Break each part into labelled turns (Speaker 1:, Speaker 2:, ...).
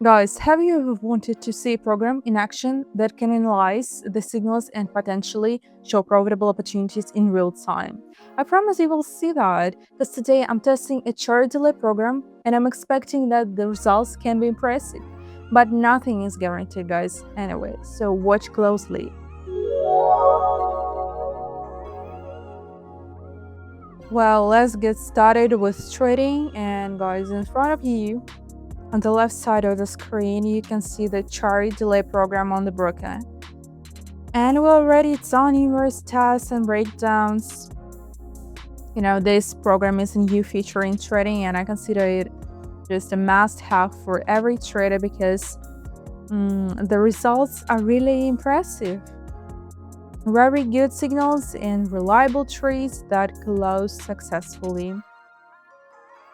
Speaker 1: Guys, have you ever wanted to see a program in action that can analyze the signals and potentially show profitable opportunities in real time? I promise you will see that, because today I'm testing a chart delay program and I'm expecting that the results can be impressive. But nothing is guaranteed, guys, anyway, so watch closely. Well, let's get started with trading, and guys, in front of you, on the left side of the screen, you can see the chart delay program on the broker. And we already done numerous tests and breakdowns. This program is a new feature in trading, and I consider it just a must-have for every trader because the results are really impressive. Very good signals and reliable trades that close successfully.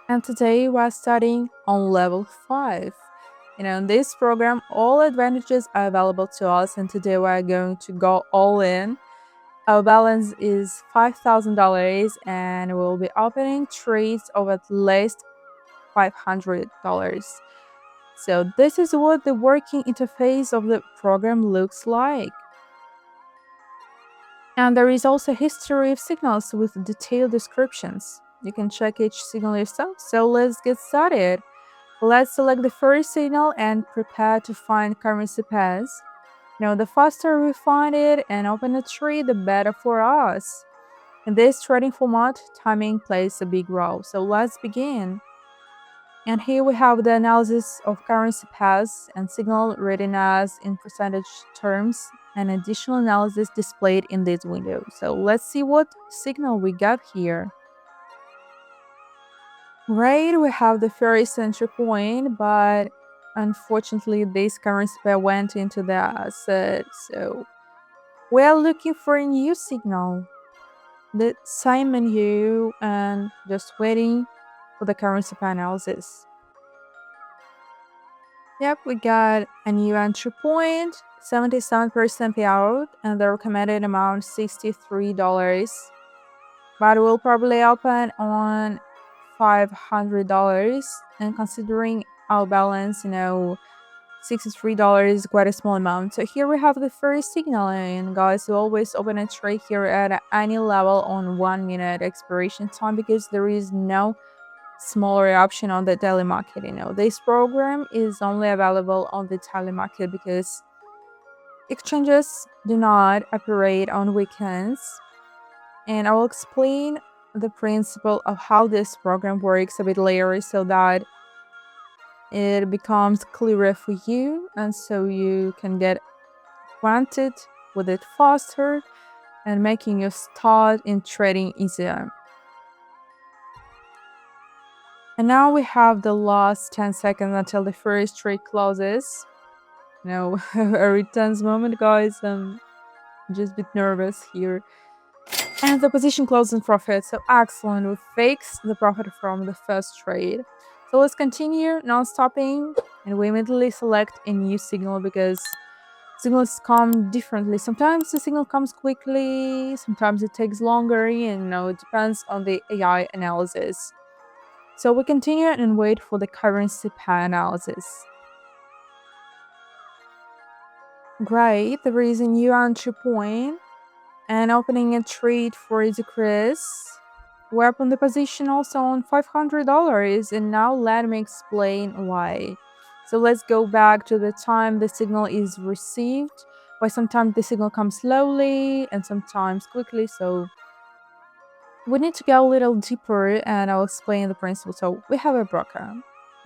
Speaker 1: And today we're studying on level 5. In this program, all advantages are available to us, and today we're going to go all in. Our balance is $5,000, and we'll be opening trades of at least $500. So this is what the working interface of the program looks like. And there is also a history of signals with detailed descriptions. You can check each signal yourself. So let's get started. Let's select the first signal and prepare to find currency pairs. The faster we find it and open a trade, the better for us. In this trading format, timing plays a big role. So let's begin. And here we have the analysis of currency pairs and signal readiness in percentage terms, and additional analysis displayed in this window. So let's see what signal we got here. Right, we have the first entry point, but unfortunately this currency pair went into the asset, so we're looking for a new signal. The same menu and just waiting for the currency pair analysis. Yep, we got a new entry point, 77% payout, and the recommended amount $63. But we'll probably open on $500, and considering our balance, $63 is quite a small amount. So here we have the first signal, and guys, we always open a trade here at any level on 1 minute expiration time because there is no smaller option on the daily market. This program is only available on the daily market because exchanges do not operate on weekends. And I will explain the principle of how this program works a bit later so that it becomes clearer for you and so you can get acquainted with it faster and making your start in trading easier. And now we have the last 10 seconds until the first trade closes. A very tense moment, guys. I'm just a bit nervous here. And the position closed in profit, so excellent. We fixed the profit from the first trade. So let's continue non-stopping, and we immediately select a new signal because signals come differently. Sometimes the signal comes quickly, sometimes it takes longer, it depends on the AI analysis. So we continue and wait for the currency pair analysis. Great, there is a new entry point and opening a trade for a decrease. We're up on the position also on $500, and now let me explain why. So let's go back to the time the signal is received. Why sometimes the signal comes slowly and sometimes quickly, so we need to go a little deeper and I'll explain the principle. So we have a broker,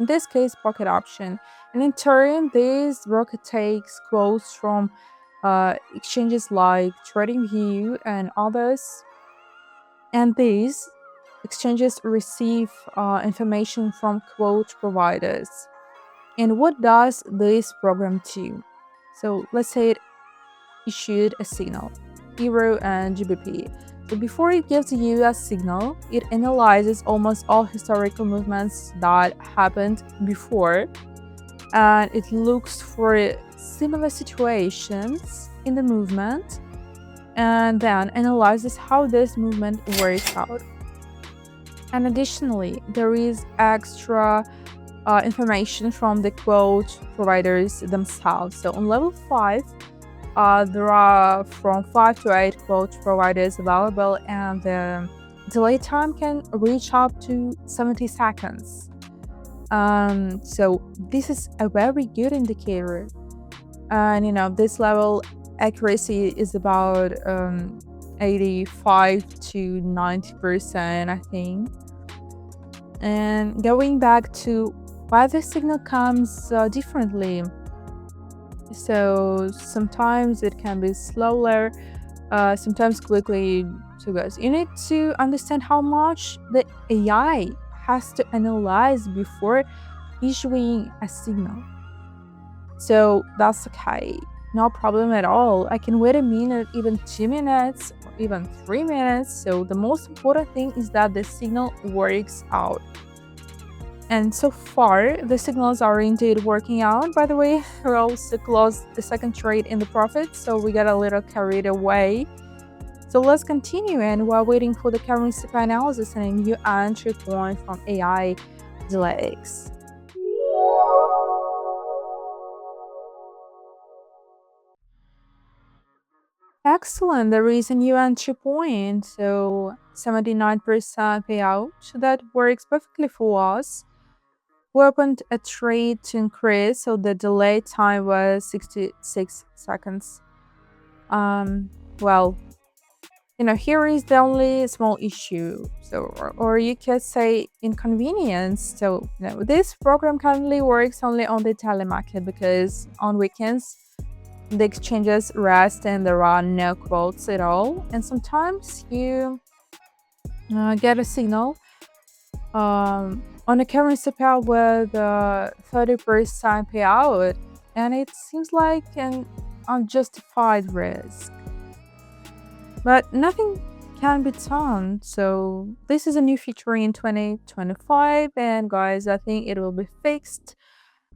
Speaker 1: in this case pocket option, and in turn this broker takes quotes from exchanges like TradingView and others, and these exchanges receive information from quote providers. And what does this program do? So let's say it issued a signal, Euro and GBP. So before it gives you a signal, it analyzes almost all historical movements that happened before, and it looks for similar situations in the movement and then analyzes how this movement works out. And additionally, there is extra information from the quote providers themselves. So on level 5, there are from 5 to 8 quote providers available, and the delay time can reach up to 70 seconds. So this is a very good indicator. And this level accuracy is about 85 to 90%, I think. And going back to why the signal comes differently. So sometimes it can be slower, sometimes quickly. So guys, you need to understand how much the AI has to analyze before issuing a signal. So that's okay, no problem at all. I can wait a minute, even 2 minutes, or even 3 minutes. So the most important thing is that the signal works out. And so far, the signals are indeed working out. By the way, we also closed the second trade in the profit, so we got a little carried away. So let's continue, and while waiting for the currency pair analysis and a new entry point from AI delays. Excellent, there is a new entry point. So 79% payout. That works perfectly for us. We opened a trade to increase, so the delay time was 66 seconds. Well, here is the only small issue. So, or you could say inconvenience. So, this program currently works only on the telemarket because on weekends the exchanges rest and there are no quotes at all. And sometimes you get a signal on a currency pair with 30% payout, and it seems like an unjustified risk. But nothing can be done. So this is a new feature in 2025, and guys, I think it will be fixed.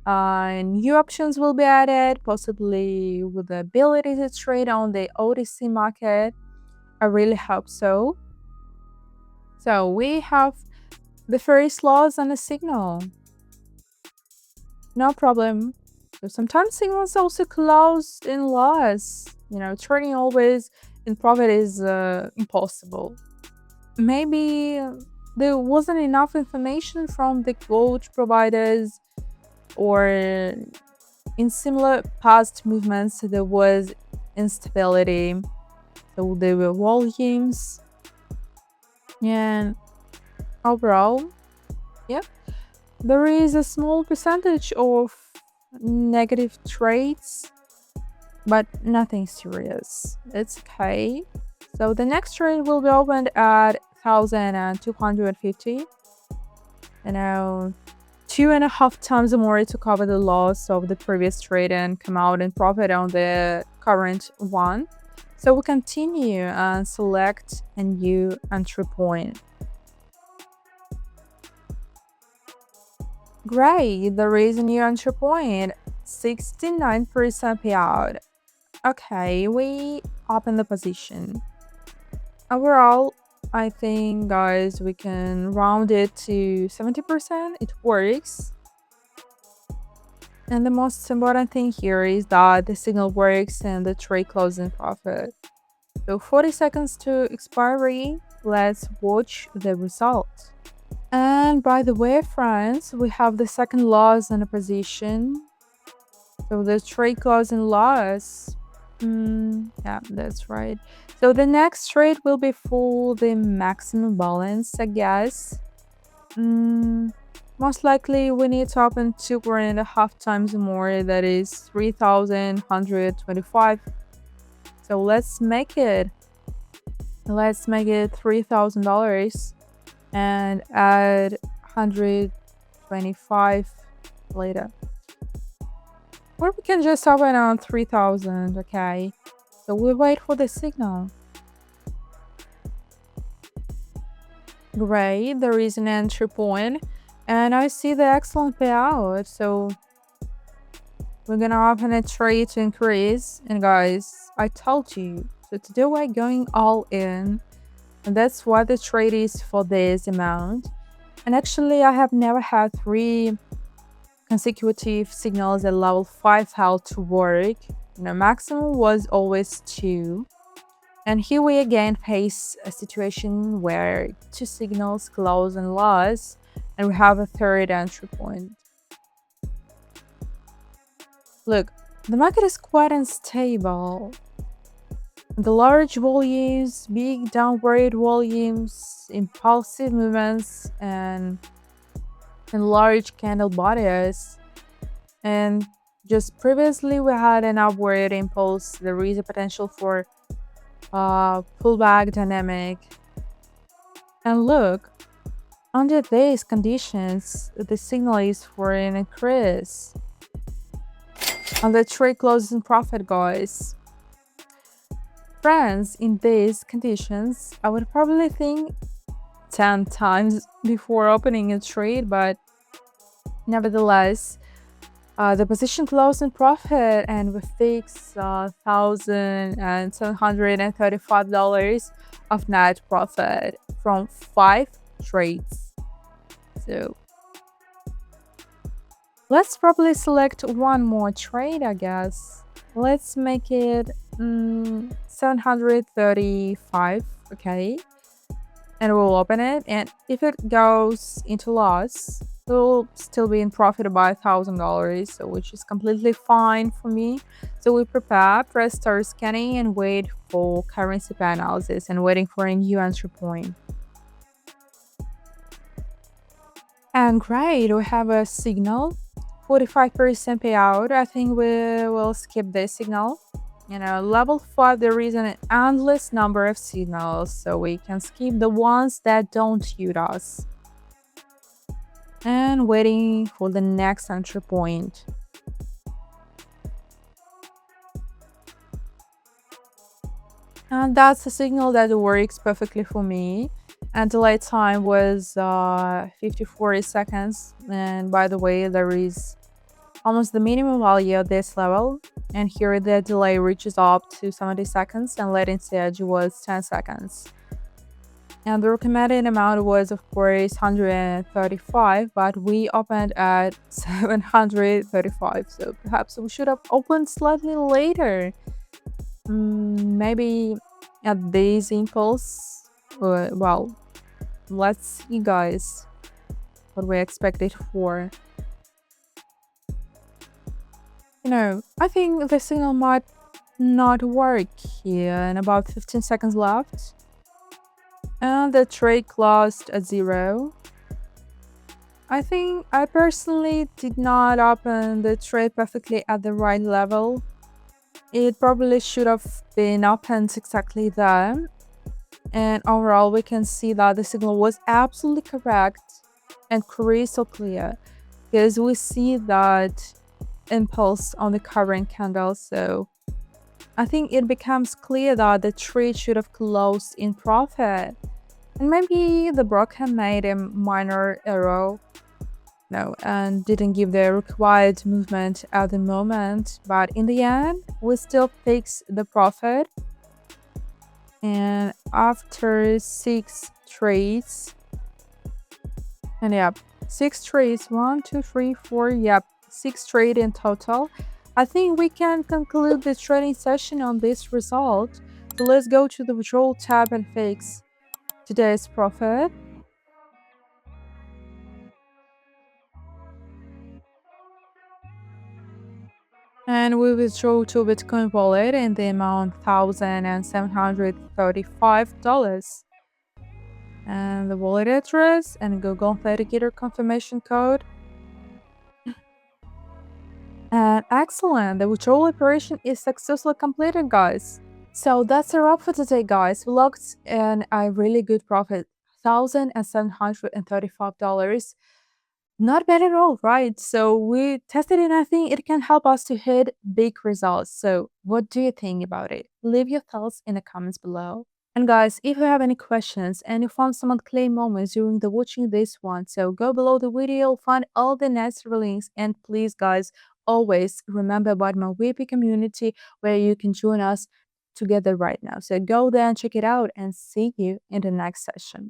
Speaker 1: New options will be added, possibly with the ability to trade on the OTC market. I really hope so. So we have the first loss and a signal. No problem. So sometimes signals also close in loss. Trading always in profit is impossible. Maybe there wasn't enough information from the quote providers, or in similar past movements there was instability. So there were volumes, and overall, yep, there is a small percentage of negative trades, but nothing serious. It's okay. So the next trade will be opened at 1,250. 2.5 times more to cover the loss of the previous trade and come out in profit on the current one. So we continue and select a new entry point. Great, there is a new entry point, 69% payout. Okay, we open the position. Overall, I think, guys, we can round it to 70%. It works. And the most important thing here is that the signal works and the trade closes in profit. So 40 seconds to expiry. Let's watch the result. And by the way, friends, we have the second loss in a position. So the trade closing loss. Yeah, that's right. So the next trade will be for the maximum balance, I guess. Most likely we need to open 2.5 times more, that is 3,125. So let's make it $3,000 and add 125 later. Or we can just open on 3,000, okay? So we wait for the signal. Great, there is an entry point, and I see the excellent payout. So we're gonna open a trade to increase, and guys, I told you. So today we're going all in, and that's why the trade is for this amount. And actually, I have never had 3 consecutive signals at level 5 held to work. Maximum was always 2. And here we again face a situation where two signals close and lost, and we have a third entry point. Look, the market is quite unstable. The large volumes, big downward volumes, impulsive movements, and large candle bodies. And just previously, we had an upward impulse. There is a potential for pullback dynamic. And look, under these conditions, the signal is for an increase. And the trade closes in profit, guys. Friends, in these conditions, I would probably think 10 times before opening a trade, but nevertheless, the position closed in profit and we fix $1,735 of net profit from 5 trades. So let's probably select one more trade, I guess. Let's make it 735, okay? And we'll open it, and if it goes into loss, we'll still be in profit by $1,000, so which is completely fine for me. So we prepare, press start scanning, and wait for currency pair analysis and waiting for a new entry point. And great, we have a signal, 45% payout. I think we will skip this signal. Level 5, there is an endless number of signals, so we can skip the ones that don't suit us. And waiting for the next entry point. And that's a signal that works perfectly for me. And delay time was 54 seconds. And by the way, there is almost the minimum value at this level, and here the delay reaches up to 70 seconds and latency edge was 10 seconds. And the recommended amount was of course 135, but we opened at 735, so perhaps we should have opened slightly later. Maybe at this impulse. Well, let's see guys what we expect it for. I think the signal might not work here, and about 15 seconds left. And the trade closed at 0. I think I personally did not open the trade perfectly at the right level. It probably should have been opened exactly there. And overall, we can see that the signal was absolutely correct and crystal clear, because we see that impulse on the current candle. So I think it becomes clear that the trade should have closed in profit, and maybe the broker made a minor error and didn't give the required movement at the moment, but in the end we still fix the profit. And after 6 trades, and yep, 6 trades, 1 2 3 4, yep, 6 trade in total, I think we can conclude the trading session on this result. So let's go to the withdrawal tab and fix today's profit. And we withdraw to Bitcoin wallet in the amount $1,735. And the wallet address and Google Authenticator confirmation code. And excellent, the withdrawal operation is successfully completed, guys. So that's a wrap for today, guys. We logged in a really good profit, $1,735. Not bad at all, right? So we tested it and I think it can help us to hit big results. So what do you think about it? Leave your thoughts in the comments below. And guys, if you have any questions and you found some unclear moments during the watching this one, so go below the video, find all the necessary links, and please guys, always remember about my VP community where you can join us together right now. So go there and check it out and see you in the next session.